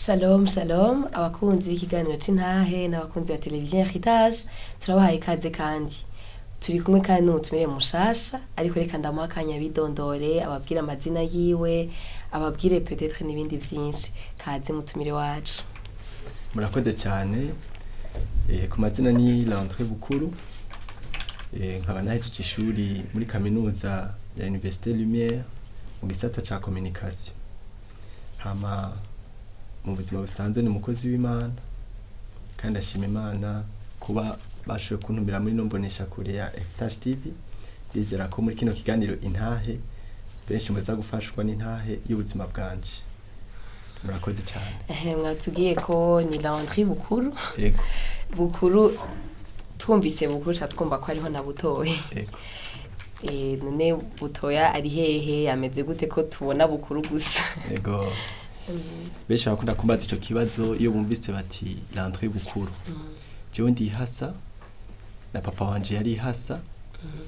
Shalom shalom abakunzi b'ikiganiro c'Intahe n'abakunzi ba televiziyo Heritage turabahaye ikaze kandi turi kumwe kandi n'umutumire mushasha ariko reka ndamuha akanya bidondore ababwire amazina yiwe ababwire peut-être n'ibindi vyinshi kaze mutumire wacu. Murakoze cyane ku mazina ni Landry BUKURU nkaba nahejeje ishuri muri kaminuza ya Université Lumière mu gisata ca communication. Hama mu buzima busanzwe ni umukozi w'Imana kandi ashima Imana kuba bashoboye kuntumira muri nombonesha kure ya Heritage TV. Ndizera ko muri kino kiganiro Intahe benshi muza gufashwa n'intahe y'ubuzima bwanje. Murakoze cyane. Mwatubwiye ko ni Landry BUKURU. Yego. BUKURU twumvise BUKURU cha twumva ko ariho na butoye. Yego. None butoya ari hehe ameze gute ko tubona BUKURU gusa? Yego. Benshi bakunda kumbaza ico kibazo iyo bumvise bati Landry BUKURU. Jewe ndi hasa na papa wanje yari hasa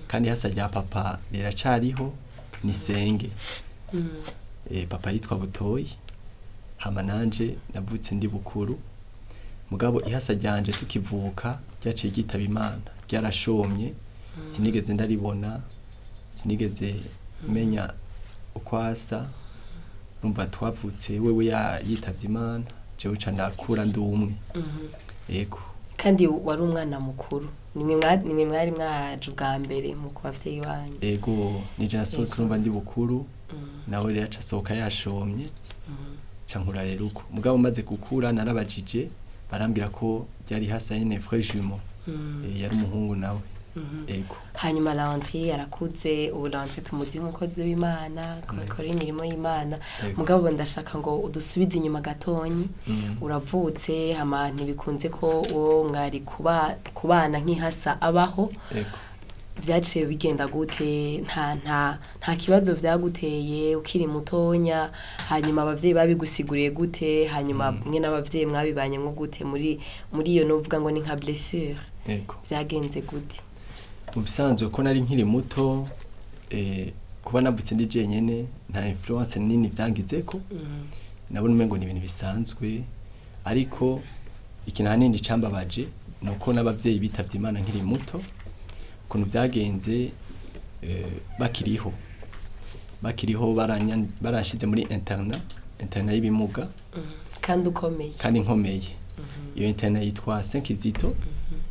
kandi hasa rya papa riracariho ni senge. Papa yitwa Butoyi hama nanje navutse ndi BUKURU mugabo ihasa ryanje tukivuka ryaciye gitaba Imana ryarashomye sinigeze ndaribona sinigeze menya uko asa numva twavutse wewe yitavye Imana jewe ca ndakura ndi umwe. Yego. Kandi wari umwana mukuru nimwe mwari mwaje ubwa mbere mu bavyeyi banyu. Yego nije nasohotse numva ndi BUKURU nawe rero aca asohoka yashomye ca nkura rero uko mugabo maze gukura narabajije barambwira ko byari hasa nyene frère jumeau yari umuhungu nawe. Yego. Hanyuma Landry yarakuze ubu Landry tumuzi nk'umukozi w'Imana akora imirimo y'Imana mugabo ndashaka ngo udusubize inyuma gatonyi uravutse hama ntibikunze ko uwo mwari kubana nk'ihasa abaho. Yego. Vyaciye bigenda gute nta kibazo vyaguteye ukiri mutonya hanyuma abavyeyi babigusiguriye gute hanyuma mwe n'abavyeyi mwabibanyemwo gute muri iyo novuga ngo ni nka blessure. Yego. Vyagenze gute? Mu bisanzwe ko nari nkiri muto kuba navutse ndi jenyene nta influence nini vyangizeko nabona umengo ni ibintu bisanzwe ariko ikintu hanini cambabaje nuko n'abavyeyi bitavye Imana nkiri muto ukuntu vyagenze bakiriho barashize muri interna y'ibimuga kandi ukomeye kandi nkomeye. Iyo interna yitwa 5 zito.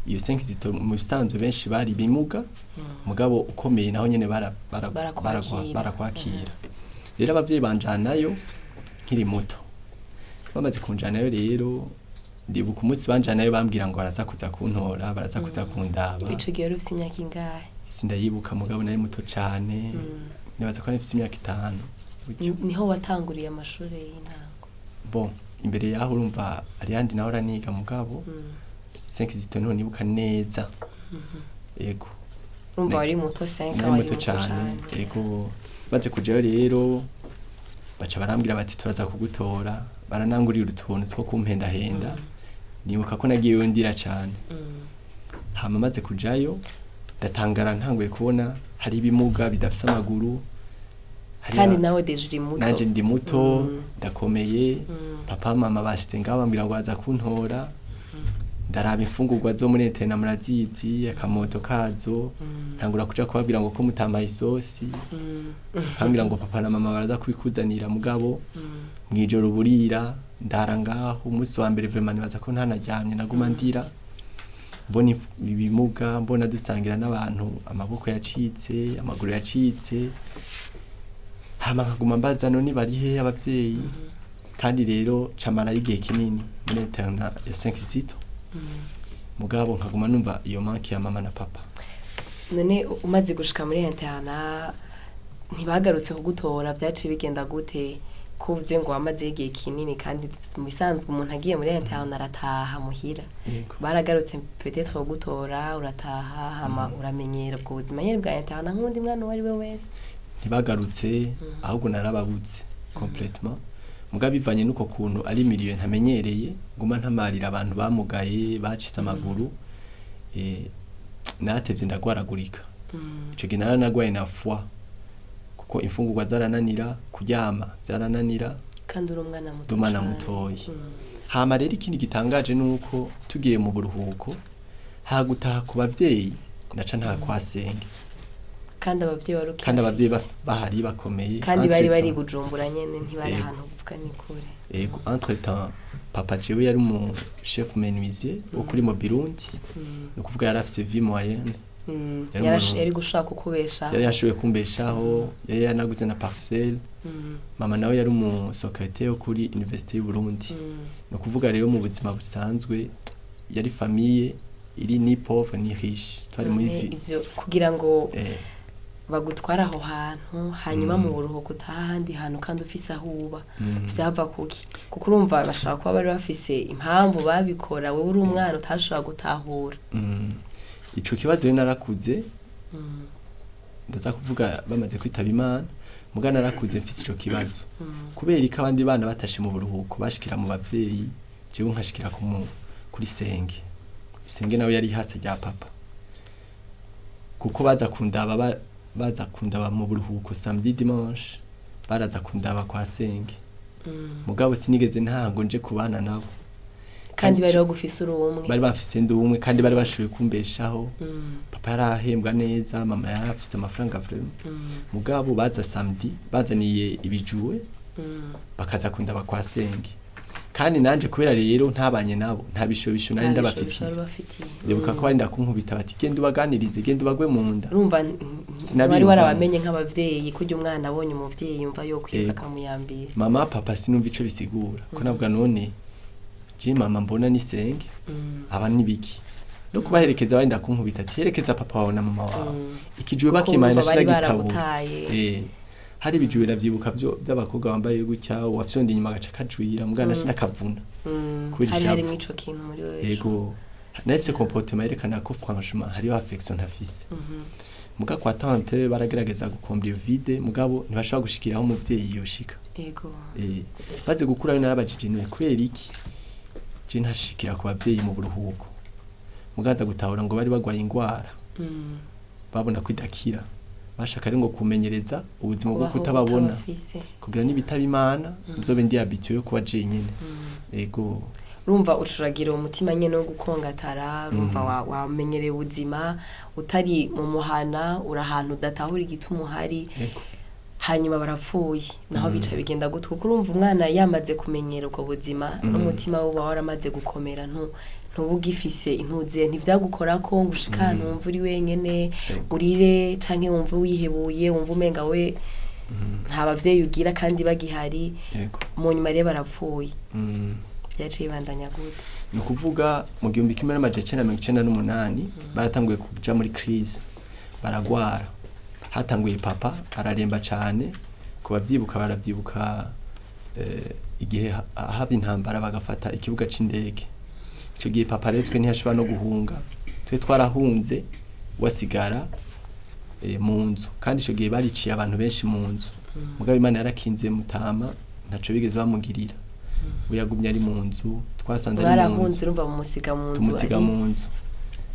Iyo 5 zito mu bisanzwe benshi bari bimuga mugabo ukomeye naho nyene barakwakira. Rero abavyeyi banjanayo nkiri muto bamaze kunjanayo rero ndibuka umunsi banjanayo bambwira ngo baraza kuza kuntora baraza kuza kundaba. Ico gihe ufite imyaka ingahe? Sindayibuka mugabo nari muto cyane nibaza ko nafite imyaka 5. Niho watanguriye amashuri y'intango? Bon imbere yaho urumva ari yandi naho raniga mugabo 5 zito none nibuka neza. Yego. Urumva wari muto 5 wari muto cyane. Yego. Baze kujayo rero baca barambwira bati turaza kugutora baranangurira utuntu two kumpendahenda. Nibuka ko nagiyeyo ndira cyane. Hama maze kujayo ndatangara ntanguye kubona hari ibimuga bidafise amaguru. Kandi nawe deje uri muto. Nanje ndi muto ndakomeye. Papa mama bashite ngaho bambwira ngo baza kuntora. Ndaraba imfungurwa zo muri interna murazizi akamoto kazo ntangura kuja kubabwira ngo ko mutamaye isosi kambwira ngo papa na mama baraza kubikuzanira mugabo mwijoro burira ndara ngaho umunsi wa mbere vraiment nibaza ko ntanaryamye naguma ndira mbona ibimuga mbona dusangira n'abantu amaboko yacitse amaguru yacitse hama nkaguma mbaza none bari he abavyeyi kandi rero camara igihe kinini muri interna ya 5 zito. Mugabo nkaguma numva iyo manki ya mama na papa. None umaze gushika muri interna ntibagarutse kugutora byaciye bigenda gute kuvuze ngo wamaze igihe kinini kandi mu bisanzwe umuntu agiye muri interna arataha muhira. Baragarutse peut-être kugutora urataha hama uramenyera ubwo buzima nyene bwa interna nk'undi mwana wari we wese? Ntibagarutse ahubwo narababuze complètement. Muga bivanye nuko kuntu ari milieu ntamenyereye nguma ntamarira abantu bamugaye bacitse amaguru natevye ndagwaragurika. Ico gihe nagwaye na foi kuko imfungurwa zarananira kuryama zarananira kandi uri umwana umwana mutoyi. Hama rero ikindi gitangaje nuko tugiye mu buruhuko hagutaha ku bavyeyi naca nta kwasenge kandi abavyeyi bahari bakomeye kandi bari Bujumbura nyene ntibari ahantu kuvuga ni kure. Ego entre temps papa jewe yari mu chef menuisier wo kuri mu Burundi no kuvuga yari afise vie moyenne yari gushaka ukubesha yari yashoboye kumbeshaho yari yanaguze na parcelle mama nawe yari mu secrétaire yo kuri université y'u Burundi no kuvuga rero mu buzima busanzwe yari famille iri ni pauvre ni riche twari muri ivyo kugira ngo bagutwara aho hantu hanyuma mu buruhuko handi hantu kandi ufise aho uba vyava kuki kuko urumva bashaka kuba bari bafise impamvu babikora wewe uri umwana utashobora gutahura. Ico kibazo rero narakuze ndaza kuvuga bamaze kwitaba Imana muga narakuze mfise ico kibazo kubera ko abandi bana batashe mu buruhuko bashikira mu bavyeyi jewe nkashikira kuri senge nawe yari hasi rya papa kuko baza kundaba mu buruhuko samedi dimanche baraza kundaba kwa senge mugabo sinigeze ntango nje kubana nabo kandi bari bagufise urumwe bari bafise ndumwe kandi bari bashoboye kumbeshaho papa yarahembwa neza mama yarafise amafaranga vraiment mugabo baza samedi bazaniye ibijuwe bakaza kundaba kwa senge kandi nanje kubera rero ntabanye nabo nta bishobisho nari ndabafitiye ndibuka ko bari ndakunkubita bati genda ubaganirize genda ubagwe mu nda urumva wari warabamenye nk'abavyeyi kujya umwana abonye umuvyeyi yumva yo kwifaka muyambira mama papa sinumva ico bisigura ko nabwa none je mama mbona ni senge aba nibiki no kubaherekeza bari ndakunkubita ati herekeza papa wawe na mama wawe ikijuwe bakimana nashira gitabo hari bijuwe navyibuka by'abakobwa bambaye gutya wafyonde inyuma gaca kajwira mugana nashina kavuna hari mwico kintu muri wewe yego nafise comportement yerekana ko franchement hari affection ntafise muga kwa tante baragerageza gukombya iyo vide mugabo ntibashobora gushikiraho umuvyeyi yoshika yego baze gukura n'abajije niwe kubera iki je ntashikira ku bavyeyi mu buruhuko mugaza gutahura ngo bari bagwaye ingwara babona kwidakira bashaka ari ngo kumenyereza ubuzima bwo kutababona kugira nibitaba Imana nzobe ndi habitué kuba je nyene ego urumva ucuragira umutima nyene wo gukongatara urumva wamenyereye ubuzima utari mu muhana urahantu datahura igituma hari hanyuma barapfuye naho bica bigenda gutwe kuko urumva umwana yamaze kumenyera ubwo buzima n'umutima we waramaze gukomera ntubugifise intuze ntivyagukora ko ngushika numva uri wenyene urire canke wumva wihebuye wumva umenga we nta bavyeyi ugira kandi bagihari mu nyuma rero barapfuye byaciye bandanya gute ni kuvuga mu 1998 baratanguye kuja muri crise baragwara hatanguye papa araremba cyane ku bavyibuka baravyibuka igihe haba intambara bagafata ikibuga c'indege ico gihe papa rero twe ntiyashobora no guhunga twe twarahunze wasigara mu nzu kandi ico gihe bariciye abantu benshi mu nzu mugabo Imana yarakinze mutama ntaco bigeze bamugirira uyagumye ari mu nzu twasanze ari mu nzu barahunze urumva tumusiga mu nzu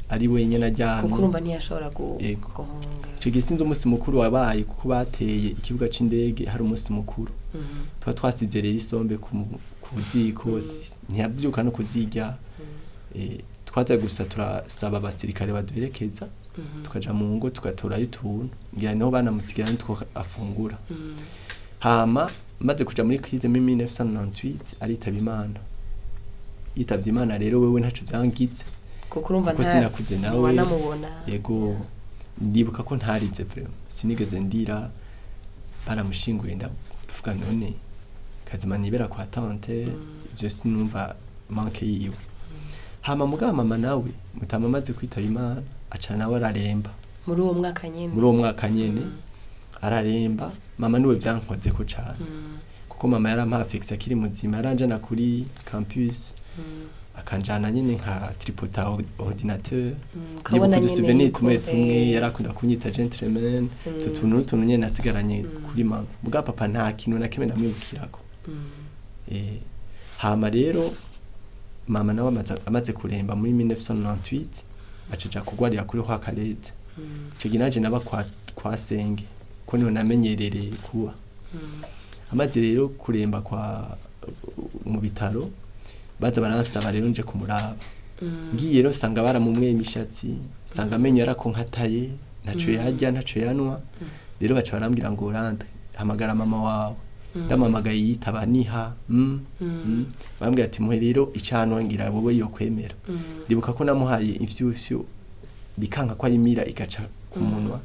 ari wenyene ajyanye kuko urumva ntiyashobora guhunga ico gihe sinzi umunsi mukuru wabaye kuko bateye ikibuga c'indege hari umunsi mukuru twasize rero isombe ku ziko ntiyabyuka no kuzirya twaza gusa turasaba abasirikare baduherekeza tukaja mu ngo tugatorayo utuntu ngira niho banamusigira nitwo afungura hama maze kuja muri crise muri 1998 aritaba Imana yitavye Imana rero wewe ntaco vyangize kuko urumva sinakuze nawe wanamubona yego ndibuka ko ntarize vraiment sinigeze ndira baramushinguye ndavuga none kazima nibera kwa tante je sinumva manke yiwe hama mugaba mama nawe mutama maze kwitaba Imana aca nawe araremba muri uwo mwaka nyene araremba mama niwe byankoze ko cyane kuko mama yarampafexe akiri muzima yaranjana kuri campus akanjana nyine nka tripota ordinateur kabona nyine tumwe yarakunda kunyita gentleman tutuntu nyine nasigaranye kuri mama muga papa nta kintu na kimwe ndamwibukirako hama rero mama nawe amaze kuremba muri 1998 acaja kugwarira kuri kwa Kalete ico ginaje naba kwa senge ko niho namenyerereye kuba amaze rero kuremba kwa mu bitaro baza baransaba rero nje kumuraba ngiye rero sanga baramumweye imishatsi sanga amenyo yarakonkataye ntaco yarya ntaco yanwa rero baca barambwira ngo urande hamagara mama wawe ndamamagaye yitaba niha bambwira ati muhe rero icano ngira wowe yo kwemera ndibuka ko namuhaye ifyufyu bikanka kwa imira igaca ku munwa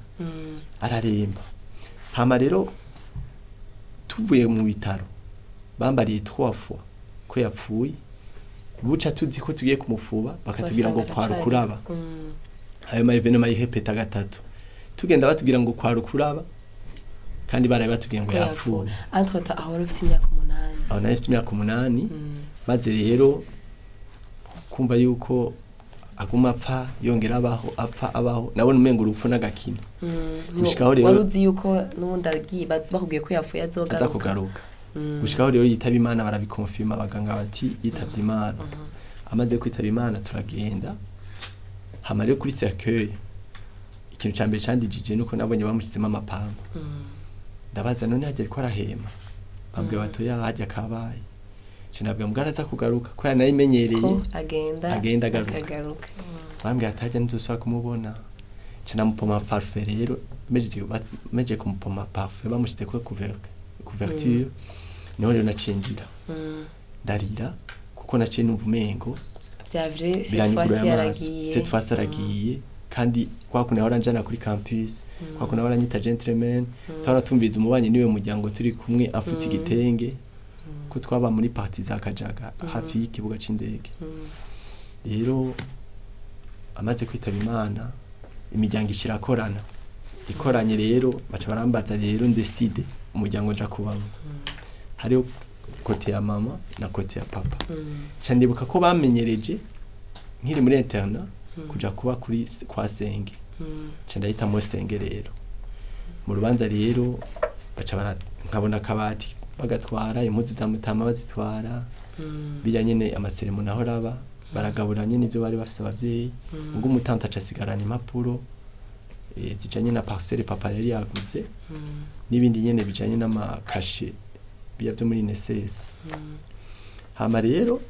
araremba hama rero tuvuye mu bitaro bambariye 3 fois ko yapfuye buca tuzi ko tugiye kumufuba bakatubwira ngo kwarukuraba ayo ma evenement yihepeta gatatu tugenda batubwira ngo kwarukuraba kandi baraye batubwiye ngo yapfuye antwata aho rufite imyaka 8 aho nayo imyaka 8 maze rero kumva yuko aguma apfa yongera abaho nabona umengo urupfu n'agakino gushikaho rero waruzi yuko nubundi agiye bakubwiye ko yapfuye azogaruka gushikaho rero yitaba Imana barabikonfirma abaganga bati yitavye Imana amaze kwitaba Imana turagenda hama rero kuri cercueil ikintu cyambere candijije nuko nabonye bamushyizemo amapango ndabaza none hagera ko arahema bambwe batoya hajya kabaye cinabwe mugaraza kugaruka ko yanayimenyereye agenda agaruka bambwe atajya nzoswa kumubona cinamupoma parfait rero meje kumupoma parfait bamushite ko couverture niho rero nacingira ndarira kuko naciye numva umengo vyavre cette fois aragiye kandi kwa kuna oranjana kuri campus kwa kuna oranyita gentleman twaratumbiza umubanye niwe muryango turi kumwe afutse igitenge ko twaba muri parti za Kajaga hafi y'ikibuga c'indege rero amaze kwitaba Imana imiryango ishirakorana ikoranye rero baca barambaza rero ndeside umuryango nja kubamo hariho kote ya mama na kote ya papa candibuka ko bamenyereje nkiri muri interna kuja kuba kuri kwa senge candahita mu senge rero mu rubanza rero baca nkabona kabati bagatwara impuzu za mutama bazitwara bijya nyene amaseremoni aho raba baragabura nyene ibyo bari bafise abavyeyi ubwo umutanta acasigarana impapuro zijanye na parcelle papa yari yaguze n'ibindi nyene bijanye n'amakashe byo muri NSS hama rero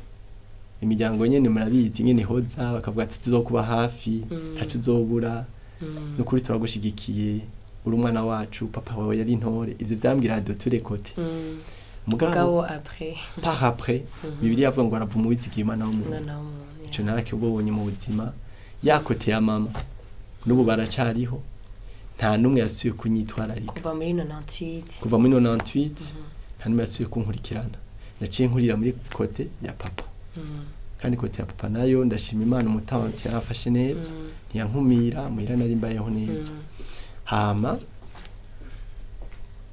imiryango nyene murabizi nyene hoza bakavuga ati tuzokuba hafi ntacu zobura no kuri turagushigikiye uri umwana wacu papa wawe yari intore ivyo vyambwira de tous les côtés mugabo après Bibiliya avuga ngo aravu umwizigirwa naho mu ico narakibonye mu buzima yakote ya mama n'ubu baracariho nta numwe yasuye kunyitwararika kuva muri 98 nta numwe yasuye kunkurikirana naciye nkurira muri kote ya papa kandi kote ya papa nayo ndashima Imana umutante yarafashe neza ntiyankumira muhira nari mbayeho neza hama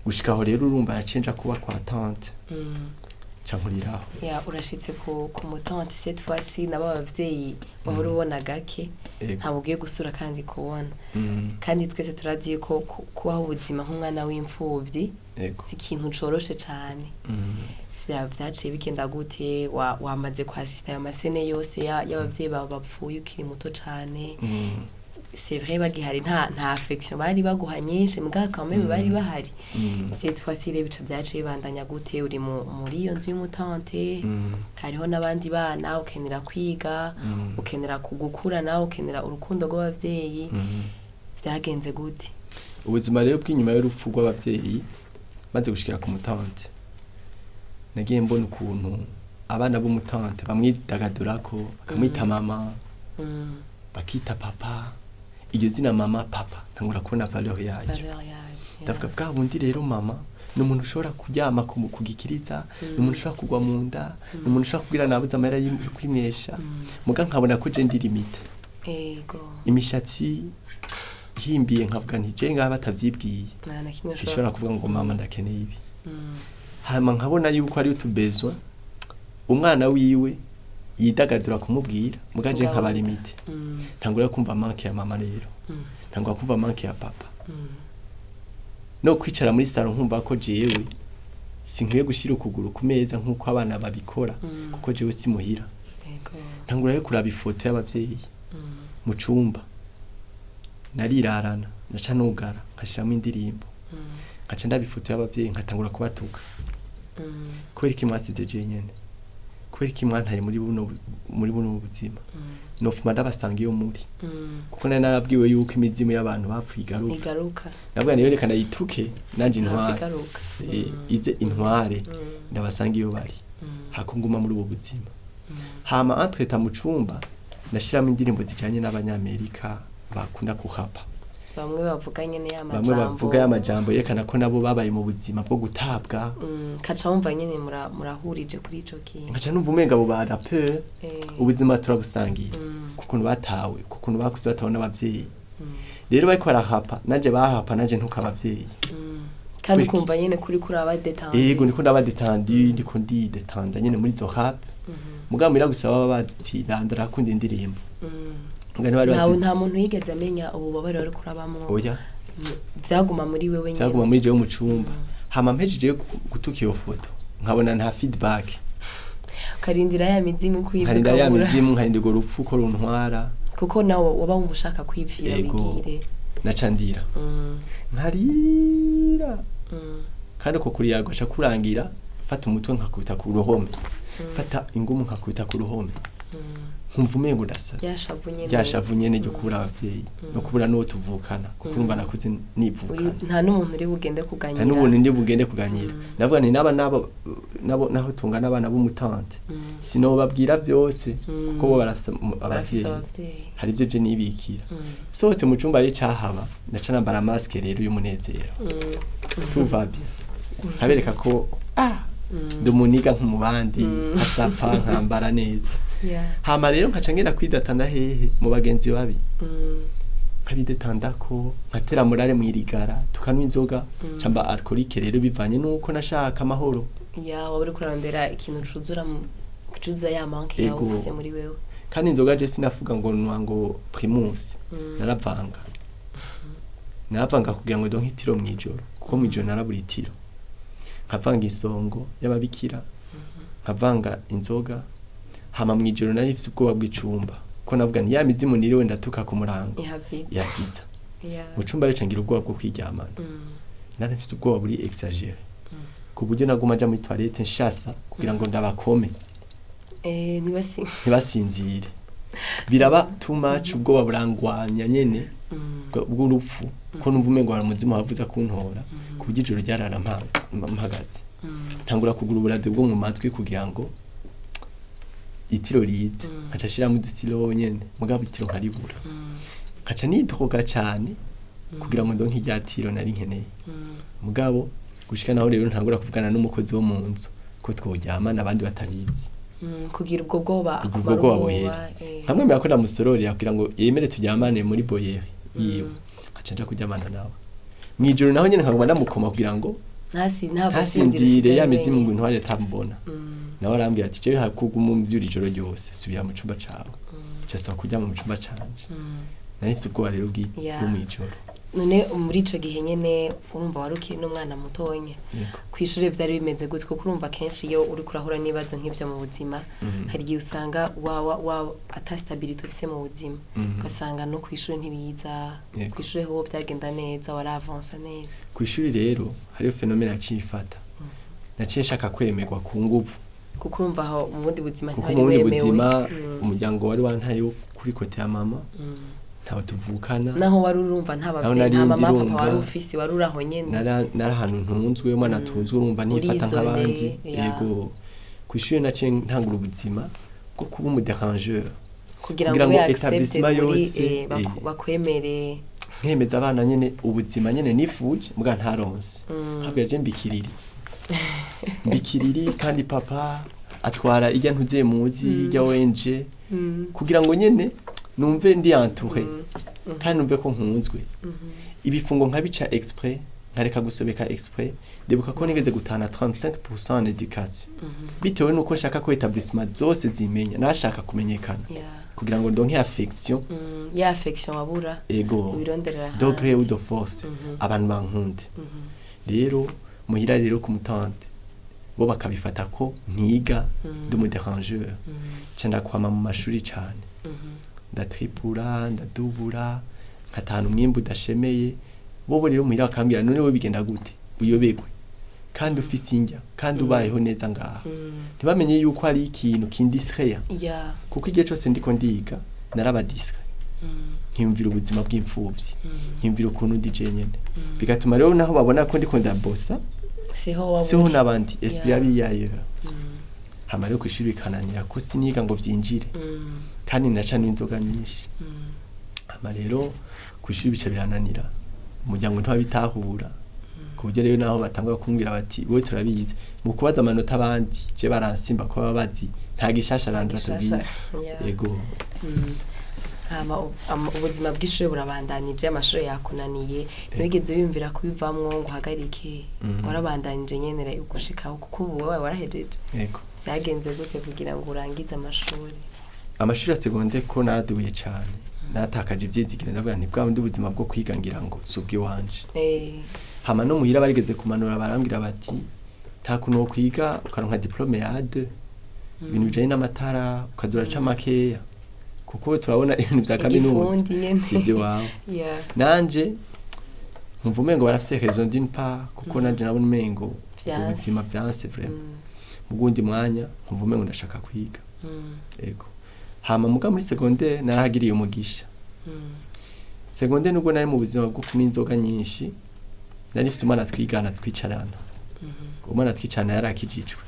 gushikaho rero urumva yacenja kuba kwa tante cankuriraho urashitse ku mutante cette fois-ci nabo abavyeyi bahora ubona gake ntabugiye gusura kandi kubona kandi twese turazi ko kubaho ubuzima nk'umwana w'imfuvyi si ikintu coroshe cane vyaciye bigenda gute wamaze kwasista ya masene yose y'abavyeyi bawe bapfuye ukiri muto cane c'est vrai bagihari nta affection bari baguha nyinshi mbwa kamwe bari bahari cette fois-ci rero bica vyaciye bandanya gute uri muri iyo nzu y'umutante hariho nabandi bana ukenera kwiga ukenera kugukura nawe ukenera urukundo rw'abavyeyi vyagenze gute ubuzima rero bw'inyuma y'urupfu rw'abavyeyi maze gushikira ku mutante nagiye mbona ukuntu abana b'umutante bamwidagadurako bakamwita mama bakita papa iryo zina mama papa ntangura kubona valeur yayo ndavuga bwa bundi rero mama n'umuntu ushobora kuryama kugikiriza n'umuntu ushobora kugwa mu nda n'umuntu ushobora kugira nabuze amahera y'kwimwesha muga nkabona ko je ndi limite imishatsi himbiye nkavuga nti je ngaba batavyibwiye sishobora kuvuga ngo mama ndakeneye ibi hama nkabona yuko ari utubezwa umwana wiwe yidagadura kumubwira mugaje nkaba limite ntangura kumva manke ya mama rero ntangura kumva manke ya papa no kwicara muri salon nkumva ko jewe sinkwiye gushira ukuguru ku meza nkuko abana babikora kuko jewe simuhira ntangura yo kuraba ifoto y'abavyeyi mu cumba narirarana naca nugara nkashiramo indirimbo nkaca ndabifoto y'abavyeyi nkatangura kubatuka kubera iki mwasize je nyene kubera iki mwantaye muri buno buzima nofuma ndabasanga iyo muri kuko nari narabwiwe yuko imizimu y'abantu bapfuye igaruka nabwo niyo reka ndayituke nanje intware ize intware ndabasanga iyo bari hakunguma muri ubu buzima hama antreta mu cumba nashiramo indirimbo zijanye n'abanyamerika bakunda kuhapa bamwe bavuga nyene bamwe bavuga y'amajambo yerekana ko nabo babaye mu buzima bwo gutabwa kaca wumva nyene murahurije kuri ico kintu nkaca numva umenga abo ba rappeur ubuzima turabusangiye kukuntu batawe kukuntu bakuze batabona abavyeyi rero bariko barahapa naje bahapa naje ntukabavyeyi kandi kumva nyene kuri aba détendu yego niko ndaba détendu ndiko ndi détendre nyene muri zo rap mugabo iragusaba baba baziti ndandara kundi indirimbo nta muntu yigeze amenya ububabare wari kurabamwo oya vyaguma muri wewe nyene vyaguma muri jewe mu cumba hama mpejeje gutuka iyo foto nkabona nta feedback karindira ya mizimu kwiza karindira ya mizimu nkarindira urwo rupfu ko runtwara kuko nawe waba wumva ushaka kwivira bigire nacandira nkarira kandi uko kurira gasha kurangira fata umutwe nkakubita ku ruhome fata ingumu nkakubita ku ruhome nkumva umengo ndasaze ryashavu nyene ryo kubura abavyeyi no kubura n'uwo tuvukana kuko urumva nakuze nivukana nta n'umuntu uri bugende kuganyira nta n'umuntu ndi bugende kuganyira ndavuga ni nabo naho tungana abana b'umutante sinobabwira byose kuko bo barafise abavyeyi hari ibyo je nibikira sohotse mu cumba ari cahaba ndaca nambara maske rero y'umunezero tuvabye habereka ko ndumuniga nk'umubandi asapa nkambara neza hama rero nkaca ngenda kwidatanda hehe mu bagenzi babi nkabidetandako nkatera murare mwirigara tukanwa inzoga camba alcoolique rero bivanye nuko nashaka amahoro waburi kurandera ikintu cuza ya manke yawe ufise muri wewe kandi inzoga je sinafuga ngo nwango primus naravanga kugira ngo donke itiro mwijoro kuko mwijoro narabura itiro nkavanga isongo y'ababikira nkavanga inzoga hama mwijoro nari mfise ubwoba bw'icumba ko navuga nti ya mizimu niriwe ndatuka ku murango yahiza mu cumba rero ngira ubwoba bwo kwiryamana nari mfise ubwoba buri exagere ku buryo naguma aja muri toilette nshasa kugira ngo ndabakome ntibasinzire biraba too much ubwoba burangwanya nyene bw'urupfu ko numva umengo hari umuzimu wavuza kuntora ku buryo ijoro ryarara mpagaze ntangura kugura uburade bwo mu matwi kugira ngo itiro rize nkaca shiramo udusilo nyene mugabo itiro nkaribura nkaca nidroga cane kugira ngo ndonke irya tiro nari nkeneye mugabo gushika naho rero ntangura kuvugana n'umukozi wo mu nzu ko tworyamana abandi batabizi kugira ubwo bwoba hamwe mbere ko namusororera kugira ngo yemere turyamane muri boyeri iyo nkaca nja kuryamana nawe mwijoro naho nyene nkaguma ndamukoma kugira ngo ntasinzire ya mizimu ngo ntware tambona nawe arambwira ati jewe hakuguma mu by'ijoro ryose subira mu cumba cawe cyasaba kujya mu cumba canje nari mfite ubwoba rero bw'umwijoro none muri ico gihe nyene urumva warukiri n'umwana mutonya kw'ishure vyari bimeze gutyo kuko urumva kenshi iyo uri kurahura n'ibibazo nk'ivyo mu buzima hari igihe usanga ata stability ufise mu buzima ugasanga no kw'ishure ntibiza kw'ishure ho vyagenda neza waravansa neza kw'ishure rero hariyo fenomena yacifata naciye nshaka kwemerwa ku nguvu kuko urumva aho mu bundi buzima ntari wemewe umuryango wari wantaye kuri kote ya mama ntaho tuvukana naho wari urumva ntabavye nta mama papa wari ufise wari uraho nyene nari ahantu ntunzwe mwana ntunzwe urumva nifata nk'abandi yego kw'ishure naciye ntangura ubuzima bwo kuba umudérangeur kugira ngo etablissement yose bakwemere nkemeza abana nyene ubuzima nyene nifuje muga ntaronse habwa je mbikiriri kandi papa atwara ijya ntuze muzi ijya wenje kugira ngo nyene numve ndi entouré kandi numve ko nkunzwe ibifungo nkabica exprès nkareka gusobeka exprès debuka ko nigeze gutana 35% en éducation bitewe nuko shaka ko établissement zose zimenya nashaka kumenyekana kugira ngo ndonke affection ya affection wabura wironderera degré ou de force abantu bankunde rero muhira rero ku mutante bo bakabifata ko ntiga d'umudérangeur cyenda kwama mu mashuri cyane ndatripura ndadubura nkatana umwimbu udashemeye bo rero muhira bakambira none we bigenda gute uyobegwe kandi ufise injya kandi ubayeho neza ngaha ntibamenye yuko ari ikintu kindisreya kuko igihe cyose ndiko ndiga narabadisre nkimvira ubuzima bw'imfuvyi nkimvira ukuntu ndi jenyene bigatuma rero naho babona ko ndiko ndabosa siho nabandi esprit yabiyayo hama rero kwishuri kananira ko siniga ngo vyinjire kandi ndacana inzoga nyinshi hama rero kwishuri bica birananira umuryango ntwabitahura kuburyo rero naho batangwa kumbwira bati wowe turabizi mu kubaza amanota abandi je baransimba ko babazi nta gishasha randra tubwira yego ubuzima bw'ishuri burabandanije amashuri yakunaniye ntibigeze wiyumvira kubivamwo ngo uhagarike warabandanije nyene gushikaho kuko ubu wowe warahejeje yego byagenze gute kugira ngo urangize amashuri ya secondaire ko naradubuye cyane natakaje ivyizigiro ndavuga nti bwa bundi ubuzima bwo kwiga ngira ngo subwe wanje hama no muhira barigeze kumanura barambwira bati nta kuntu wo kwiga ukaronka diplome ya 2 ibintu bijanye n'amatara ukadura ca makeya kuko turabona ibintu vya kaminuza sivyo wawe nanje nkumva umengo barafise raison d'une part kuko nanje nabona umengo ubuzima vyanse vraiment mugundi mwanya nkumva umengo ndashaka kwiga ego hama muga muri secondaire narahagiriye umugisha secondaire nubwo nari mu buzima bwo kunywa inzoga nyinshi nari mfite umwana twigana twicarana umwana twicarana yarakijijwe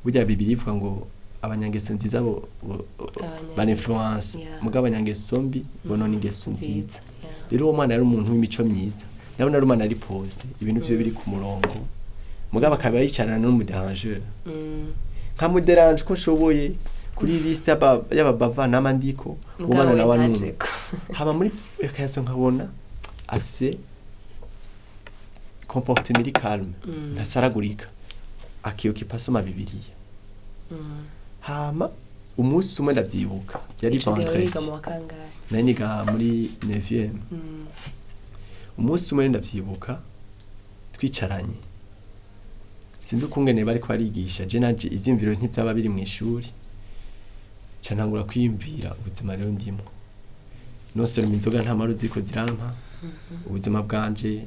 burya bibiri ivuga ngo abanyangeso nziza bana influence muga abanyangeso mbi bonona ingeso nziza rero uwo mwana yari umuntu w'imico myiza nawe nari umwana ari pose ibintu byo biri ku murongo muga bakaba yicarana n'umuderangeur nka muderange ko nshoboye kuri liste y'ababava n'amandiko ubona na wanu haba muri ekayso nkabona afise comportement calme ntasaragurika akiyokipa soma bibiliya hama umunsi umwe ndavyibuka yari vendredi naniga muri 9e umunsi umwe ndavyibuka twicaranye sinzi ukungene bariko barigisha je naje ivyimviro ntivyaba biri mu ishuri canangura kwiyumvira ubuzima rero ndimo nose mu inzoga nta maruzi ziko zirampa ubuzima bwanje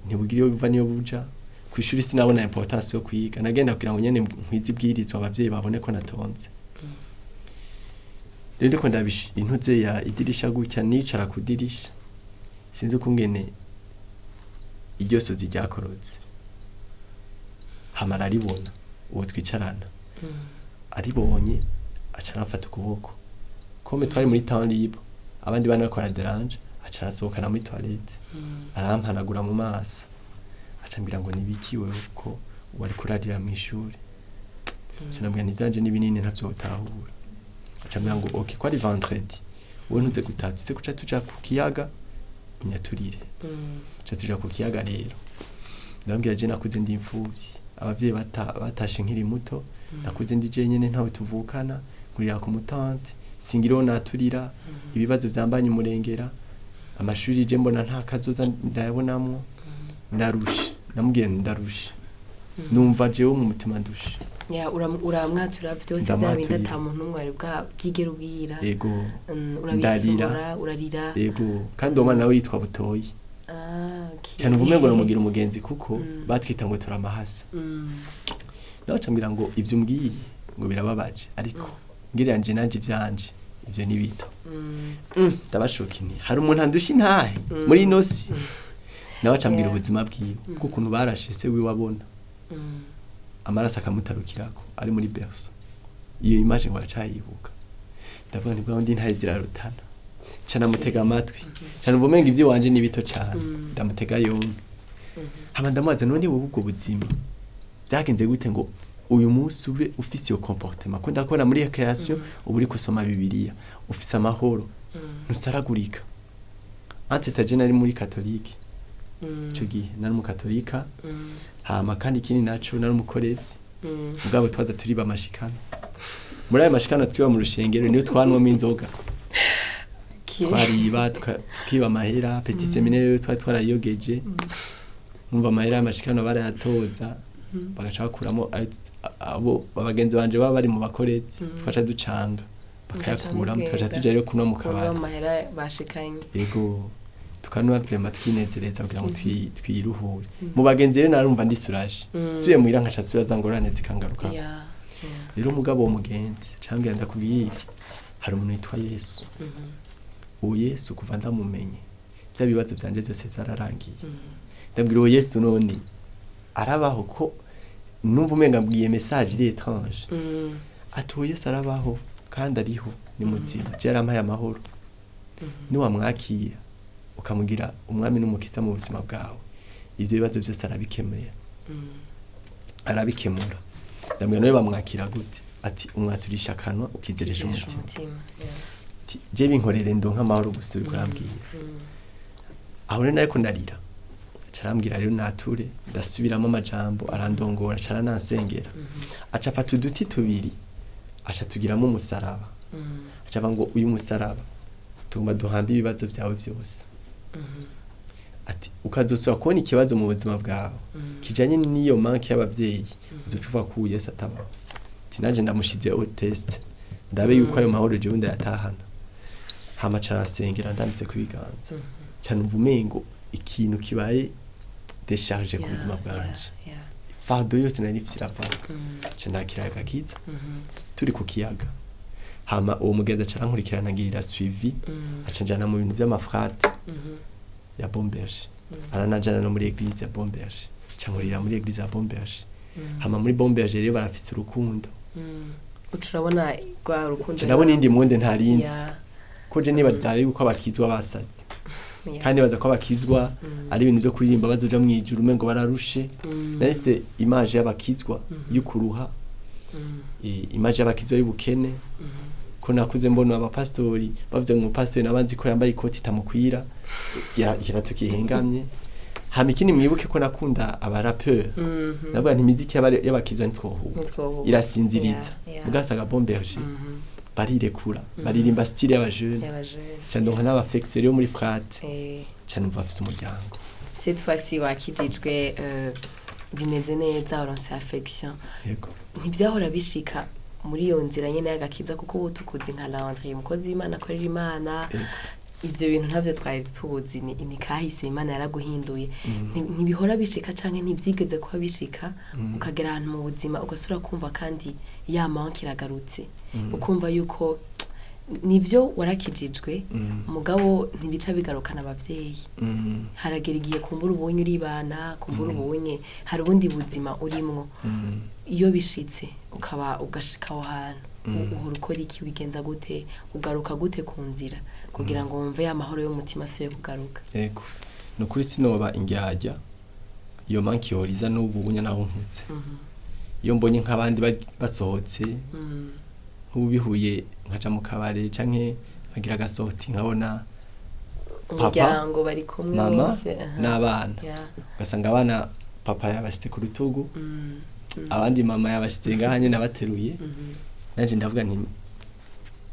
ntibugire yo biva niyo buja kwishuri sinabona importance yo kwiga nagenda kugira ngo nyene nkwizibwirizwa abavyeyi babone ko natonze rero ndiko ndabishi intuze ya idirisha gutya nicara kudirisha sinzi ukungene iryo sozi ryakorotse hamara ribona uwo twicarana aribonye aca nafata ukuboko kome twari muri temps libre abandi bana bakora deranje aca arasohokana muri toilette arampanagura mu maso aca mbira ngo nibikiwe uko wari kurarira mu ishuri canambwira ntivyanje n'ibinini ntavyotahura aca mbira ngo okay ko ari vendredi wowe ntuze gutatu se kuca tuja ku kiyaga unyaturire aca tuja ku kiyaga rero ndambwira je nakuze ndi imfuvyi abavyeyi batashe nkiri muto nakuze ndi je nyene ntawe tuvukana ngurira ku mutante singiro naturira ibibazo vyambanye umurengera amashuri je mbona nta kazoza ndayabonamwo ndarusha namubwiye ndarusha numva jewe mu mutima ndusha uramwatura vyose byabindi ata muntu umwe ari bwigera ubwira yego urabisura urarira yego kandi uwo nawe yitwa butoyi okay cyane uvume ngo namugira umugenzi kuko batwita ngo turamahasa naho cambira ngo ivyo mbwiye ngo birababaje ariko ngiranje nanje vyanje ivyo ni bito ndabashokini hari umuntu andusha intahe muri inosi nawe cambira ubuzima bwiwe kukuntu barashise wiwabona amaraso akamutarukirako ari muri berso iyo image ngo acayibuka ndavuga ni bwa ndi ntahe zirarutana cyane mutega amatwi cyane uvumenga ivyo wanje ni bito cyane ndamutega yombi hama ndamaze none wowe ubwo buzima byagenze gute ngo uyu munsi ube ufise iyo comportement ko ndakora muri création ubu uri kusoma bibiliya ufise amahoro ntusaragurika ante nari muri katolike ico gihe nari mu katolika hama kandi ikindi naco nari umukorezi ubwabo twaza turi bamashikana muri ayo mashikana twiba mu rushengero niyo twanwamo inzoga twariba tukiba amahera petit seminaire twari twarayogeje numva amahera y'amashikano barayatoza bagaca bakuramo abo abagenzi banje baba bari mu bakorezi twaca ducanga bakayakuramo twaca tuja rero kuno mu kabari amahera bashikanye yego tukanwa vraiment twinezereza kugira ngo twiruhure mu bagenzi rero narumva ndisuraje subiye muhira nkashasura zangorane zikangaruka rero umugabo wo mugenzi cambira ndakubwiye hari umuntu yitwa Yesu uwo Yesu kuva ndamumenye bya bibazo byanje byose byararangiye ndabwira uwo Yesu none arabaho ko numva umenga mbwiye message iri étrange atuye Yesu arabaho kandi ariho ni muzima yarampaye amahoro ni wamwakira ukamugira umwami n'umukiza mu buzima bwawe ivyo bibazo byose arabikemura ndamwe nawe bamwakira gute ati umwaturisha kanwa ukizeresha umutima je binkorere ndonka amahoro gusa uri kurambwira aho rero nayo kundarira carambwira rero nature ndasubiramo amajambo arandongora caranansengera aca afata uduti tubiri aca tugiramo umusaraba aca ngo uyu musaraba tugomba duhambe ibibazo byawe byose ati ukazosubira kubona ikibazo mu buzima bwawe kijanye n'iyo manke y'abavyeyi uzucuva ku Yesu atabaho tinaje ndamushize au test ndabe yuko ayo mahoro je undi yatahana hama carasengera ndanditse kubiganza cyane uvumengo ikintu kibaye décharger ku buzima bwanje fardo yose nari nifisira papa cyandakira gakiza turi ku kiyaga hama uwo mugenzi carankurikirana ngirira suivi acanjana mu bintu by'amafrate ya Bomberge aranajana no muri église ya Bomberge cankurira muri église ya Bomberge hama muri Bomberge rero barafise urukundo uturabona rwa rukundo canabona indi monde ntarinzi ko je nibazaye yuko abakizwa basaze kandi baza ko abakizwa ari ibintu byo kuririmba bazoja mu ijuru umengo bararushe narifise image y'abakizwa y'ukuruha image y'abakizwa y'ubukene ko nakuze mbona abapastori bavuze ngo pastori nabanzi ko yambaye ikoti tamukwira kiratukihengamye hama ikindi mwibuke ko nakunda abarapeur ndavuga nti imiziki y'abakizwa ntitwohuwe irasinziriza mugasaga Bomberge barirekura baririmba style y'abajeune cyane donc n'abafection yo muri frate cyane bafise umuryango cette fois-ci wakijijwe bimeze neza oranse affection yego ntibyahora bishika muri iyo nzira nyene y'agakiza kuko ubu tukuzi nka Landry umukozi w'Imana akorera Imana ivyo bintu ntavyo twari tubuzi ni kahise Imana yaraguhinduye ntibihora bishika canke ntivyigeze kuba bishika ukagera ahantu mu buzima ugasura kumva kandi ya manke iragarutse ukumva yuko nivyo warakijijwe mugabo ntibica bigarukana abavyeyi haragera igihe kumbura ubonye uri bana kumbura ubonye hari ubundi buzima urimwo iyo bishitse ukaba ugashika aho hantu uhora ukora iki wigenza gute ugaruka gute ku nzira kugira ngo wumve amahoro y'umutima asuye kugaruka yego nukuri sinoba ingyajya iyo manki horiza n'ubunya naho nkutse iyo mbonye nk'abandi basohotse nk'ubihuye nkaja mu kabare canke nkagira agasohoti nkabona umuryango bari kumwe mama n'abana ugasanga abana papa yabashite ku rutugu abandi mama yabashite ngahanye nabateruye nanje ndavuga nti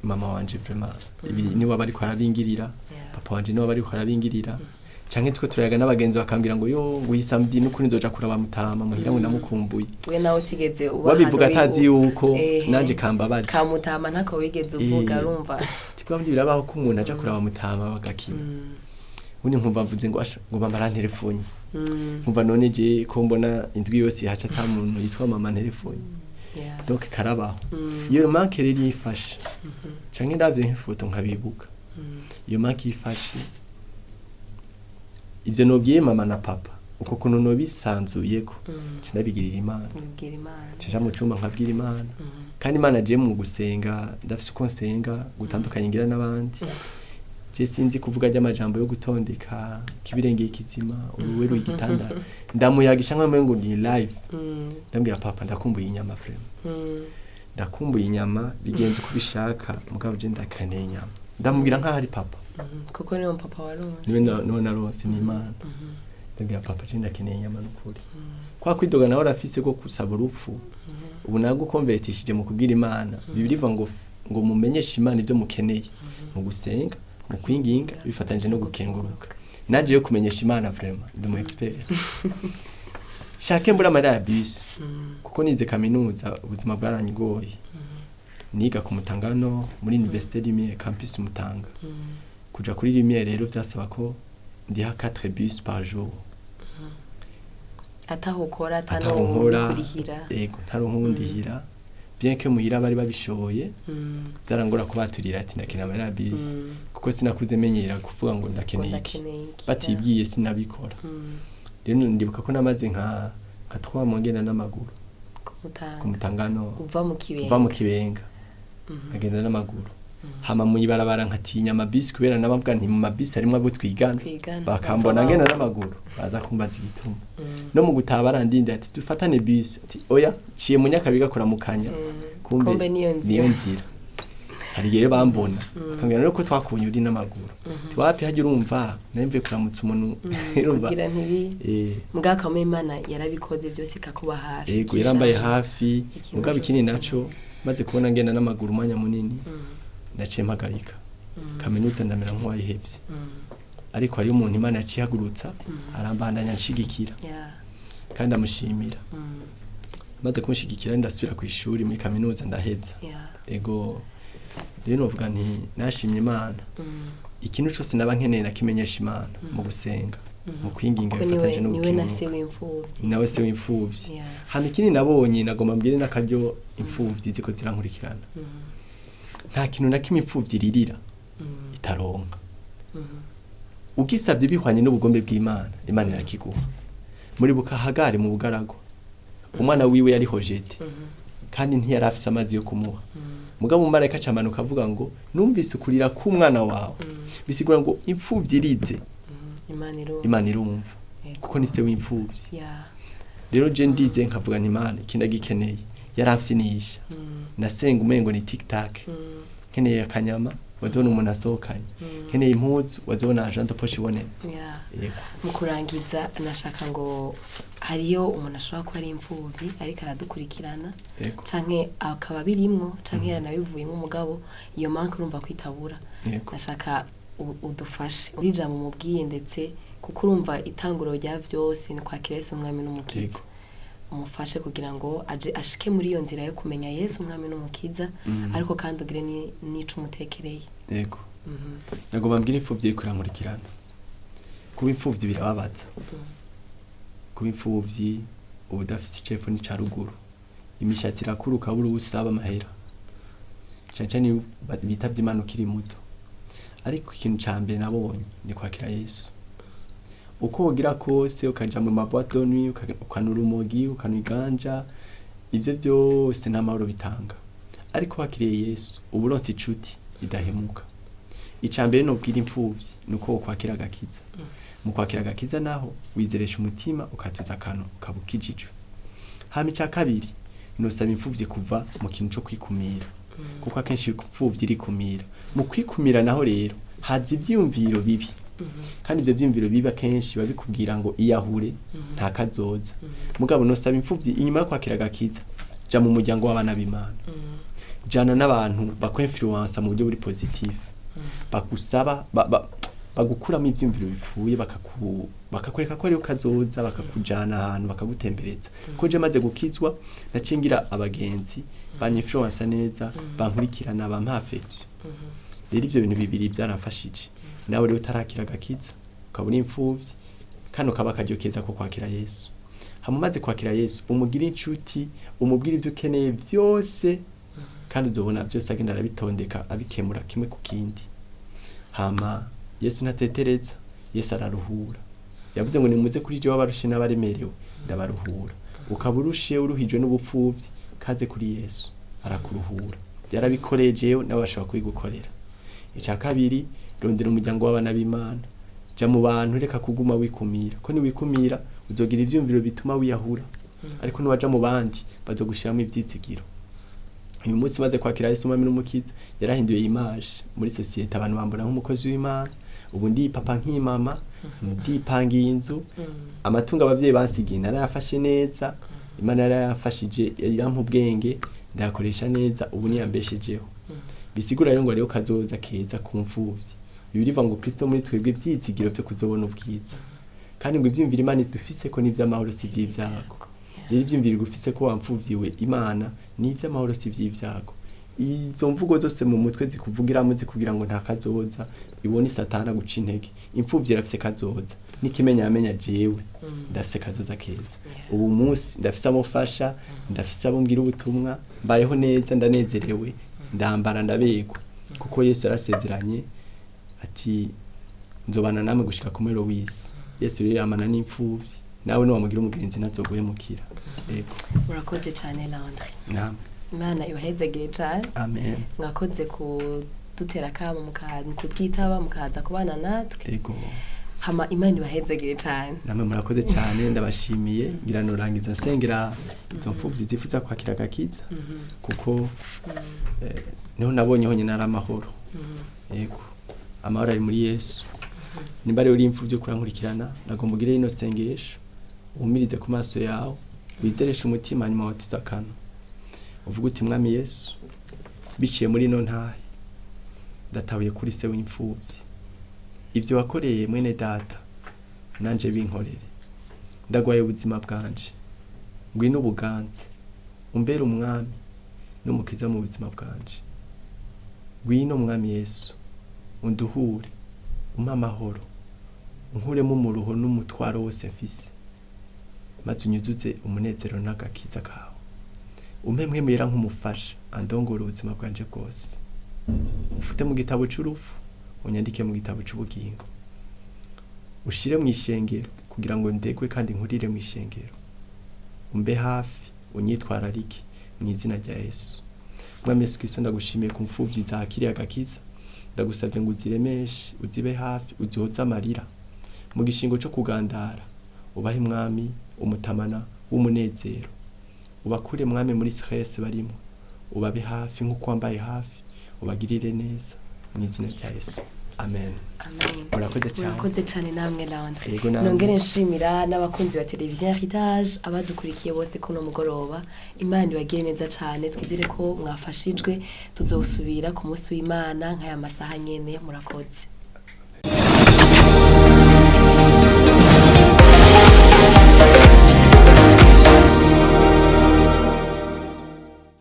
mama wanje vraiment ibi niwe bari ko arabingirira papa wanje niwe bari ko arabingirira canke twe turayaga n'abagenzi bakambira ngo yo nguyisamdi n'ukuri nzoja kuraba mutama muhira ngo namukumbuye we nawe tigeze wabivuga atazi yuko nanje kambabaje kamutama ntako wigeze uvuga urumva tibwamdi birabaho ko umuntu aja kuraba mutama bagakina undi nkumva mvuze ngo ngo bamara telefone nkumva none je ko mbona indwi yose haca ta muntu yitwa mama telefone donc karabaho iyo manke rero yifashe canke ndavye nk'ifoto nkabibuka iyo manke yifashe ivyo nobwiye mama na papa uko kuno no bisanzuyeko cinabigirira Imana cija mu cumba nkabwira Imana kandi Imana je mu gusenga ndafise uko nsenga gutandukanye ngira n'abandi je sinzi kuvuga ry'amajambo yo gutondeka kibirengeye ikizima uruweru igitanda ndamuyagisha nkamwe ngo ni live ndambwira papa ndakumbuye inyama frame ndakumbuye inyama bigenze uko bishaka mugabo je ndakaneye inyama ndamubwira nka hari papa kuko niwe papa waronse niwe naronse ni Imana ndabwira papa je ndakeneye inyama n'ukuri kwa kwidoga nawe rafise ko kusaba urupfu ubu nago konvertishije mu kubwira Imana bibiliva ngo mumenyeshe Imana ibyo mukeneye mu gusenga mu kwinginga bifatanyije no gukenguruka naje yo kumenyesha Imana vraiment ndi mu expert shake mbura mara bus kuko nize kaminuza ubuzima bwaranyigoye niga ku Mutangano muri Université Limie campus Mutanga kuja kuri Limie rero vyasaba ko ndiha 4 bus par jour ataho ukora ataho nkora kurihira yego ntarunkundihira bien que muhira bari babishoboye byarangora kubaturira ati ndakeneye amara bus kuko sinakuze menyera kuvuga ngo ndakeneye iki batibwiye sinabikora rero ndibuka ko namaze nka 3 mongena n'amaguru kumutangano uva mu kibenga agenda n'amaguru hama muyibarabara nkatinya amabisi kubera nababwa nti mu mabisi harimo abo twigana bakambona ngena n'amaguru baza kumbaza igituma no mu gutaba arandinde ati dufatane bus ati oya ciye mu nyakabiga kora mukanya kumbe niyo nzira hari rero bambona bakambwira no ko twakunye uri n'amaguru twapi haje urumva nemve kuramutsa umuntu urumva kugira ntibi mugaka mu Imana yarabikoze byose ikakuba hafi yego yarambaye hafi mugaba ikini naco maze kubona ngenda n'amaguru mwanya munini ndaciye mpagarika kaminuza ndamera nk'uwayihevye ariko hari umuntu Imana yacihagurutsa arambandanya nshigikira kandi amushimira maze kunshigikira ndasubira ku ishuri muri kaminuza ndaheza ego rero novuga nti nashimye Imana ikintu cyose naba nkeneye nakimenyesha Imana mu gusenga mu kwinginga bifatanye no niwe nase w'imfuvyi nawe se w'imfuvyi hano ikindi nabonye nagoma mbire nakajyo imfuvyi ziko zirankurikirana nta kintu na kimwe imfuvyi ririra itaronka ugisabye bihwanye n'ubugombe bw'Imana Imana irakiguha muri bukahagare mu bugarago umwana wiwe yari hojete kandi ntiyari afise amazi yo kumuha mugabo umarayika acamanuka avuga ngo numvise ukurira ku mwana wawe bisigura ngo imfuvyi irize Imana irumva kuko ni se w'imfuvyi rero je ndize nkavuga nti Imana kindagikeneye yarafise niyisha nasenga umengo ni tiktak nkeneye akanyama wazona umuntu asohokanye nkeneye impuzu wazona agenda poshi bonetse mu kurangiza nashaka ngo hariyo umuntu ashobora ko ari imfuvyi ariko aradukurikirana canke akaba birimwo canke yaranabivuye nk'umugabo iyo manke urumva kwitabura nashaka udufashe urija mu mubwiye ndetse kuko urumva itanguro rya vyose ni kwakira Yesu umwami n'umukiza umufashe kugira ngo aje ashike muri iyo nzira yo kumenya Yesu umwami n'umukiza ariko kandi ugire nico umutekereye yego nago bambwira imfuvyi kurankurikirana kuba imfuvyi birababaza kuba imfuvyi ubudafite icefu ni caruguru imishatsi irakuruka buri usaba amahera cyane bitavye Imana ukiri muto ariko ikintu cambere nabonye ni kwakira Yesu uko ugira kose ukaja mu maboîte de nuit ukanura umogi ukaniganja ivyo byose n'amahoro bitanga ariko wakiriye Yesu uburonse icuti idahemuka icambere no bwira imfuvyi nuko kwakira agakiza mu kwakira agakiza naho wizeresha umutima ukatuza kano kabukijijwe hama ica kabiri nosaba imfuvyi kuva mu kintu cyo kwikumira kuko akenshi imfuvyi iri kumira mu kwikumira naho rero hazi ivyumviro bibi kandi ivyo vyumviro bibi akenshi babikubwira ngo iyahure nta kazoza mugabo nosaba imfuvyi inyuma yo kwakira agakiza ja mu muryango w'abana b'Imana jana n'abantu bakwinfluence mu buryo buri positif bakusaba bagukuramo ivyumviro bipfuye bakakwereka ko ari ukazoza bakakujana ahantu bakagutembereza ko je maze gukizwa nacingira abagenzi banyinfluence neza bankurikirana bampafection rero ivyo bintu bibiri byaramfashije nawe rero utarakira agakiza ukabura imfuvyi kandi ukaba akaryokeza ko kwakira Yesu hamumaze kwakira Yesu umugira inshuti umubwira ivyo ukeneye byose kandi uzobona byose agenda arabitondeka abikemura kimwe ku kindi hama Yesu ntatetereza Yesu araruhura yavuze ngo nimuze kuri je wabarushe n'abaremerewe ndabaruhura ukaburushe uruhijwe n'ubupfuvyi kaze kuri Yesu arakuruhura yarabikorejeyo nabashaka kwigukorera icya kabiri rondera umuryango w'abana b'Imana ja mu bantu reka kuguma wikumira ko ni wikumira uzogira ivyumviro bituma wiyahura ariko niwaja mu bandi bazogushiramo ivyitsigiro uyu munsi maze kwakira Yesu umwami n'umukiza yarahinduye image muri societe abantu bambona nk'umukozi w'Imana ubu ndi papa nk'imama ndipangiye inzu amatunga abavyeyi bansigiye narayafashe neza Imana yarayafashije yarampa ubwenge ndayakoresha neza ubu niyambeshejeho bisigura rero ngo ariyo kazoza keza ku mfuvyi bibiriva ngo Kristo muri twebwe vyitsigiro byo kuzobona ubwiza kandi ngo ivyumvira Imana dufise ko n'ivy'amahoro si vy'ivyago rero ivyumvira gufise ko wamfuvyiwe Imana n'ivy'amahoro si vy'ivyago izo mvugo zose mu mutwe zikuvugiramo zikugira ngo nta kazoza ibone satana guca intege. Imfuvyi irafise kazoza nikimenya yamenya jewe ndafise kazoza keza. Ubu munsi ndafise amufasha, ndafise abombwira ubutumwa, mbayeho neza, ndanezerewe, ndambara ndabegwa kuko Yesu yarasezeranye ati nzobana namwe gushika ku mero w'isi. Yesu rero yamana n'imfuvyi, nawe no wamugira umugenzi nazoguhemukira. Yego murakoze cyane Landry. Naam. Imana ibahezagire cyane. Amen. Mwakoze kudutera kamo mukatwitaba mukaza kubana natwe. Yego. Hama Imana ibahezagire cyane. Namwe murakoze cyane, ndabashimiye ngira norangiza nsengera izo mfuvyi zifuza kwakira agakiza kuko niho nabonye ho nyina aramahoro. Yego amahoro ari muri Yesu. Nimba rero uri imfuvyi kurankurikirana nagomba ugire ino sengesho umirize ku maso yawe wizereshe umutima nyuma watuzakana uvuga uti mwami Yesu biciye muri no ntahe ndatabuye kuri se w'imfuvyi ivyo wakoreye mwene data nanje binkorere ndagwaye ubuzima bwanje ngwino buganze umbere umwami n'umukiza mu buzima bwanje ngwino mwami Yesu unduhure umpa amahoro unkuremo umuruho n'umutwaro wose mfise maze unyuzuze umunezero n'agakiza kawe umpe mwemera nk'umufasha andongora ubuzima bwanje bwose ufite mu gitabo c'urufu unyandike mu gitabo c'ubugingo ushire mu ishengero kugira ngo ndegwe kandi nkurire mu ishengero umbe hafi unyitwararike mu izina rya Yesu. Mwami Yesu Kristo ndagushimiye ku mfuvyi zakiriye agakiza, ndagusavye ngo uziremeshe uzibe hafi uzihoza amarira mu gishingo cyo kugandara ubahe mwami umutamana w'umunezero ubakure mwami muri stress barimo ubabe hafi nk'uko wambaye hafi ubagirire neza mu izina rya Yesu. Amen. Amen. Murakoze cyane namwe Landry. Nongere nshimira n'abakunzi ba televiziyo Heritage abadukurikiye bose kuno mugoroba. Imana ibagire neza cyane, twizere ko mwafashijwe, tuzosubira ku munsi w'Imana nk'aya masaha nyene. Murakoze.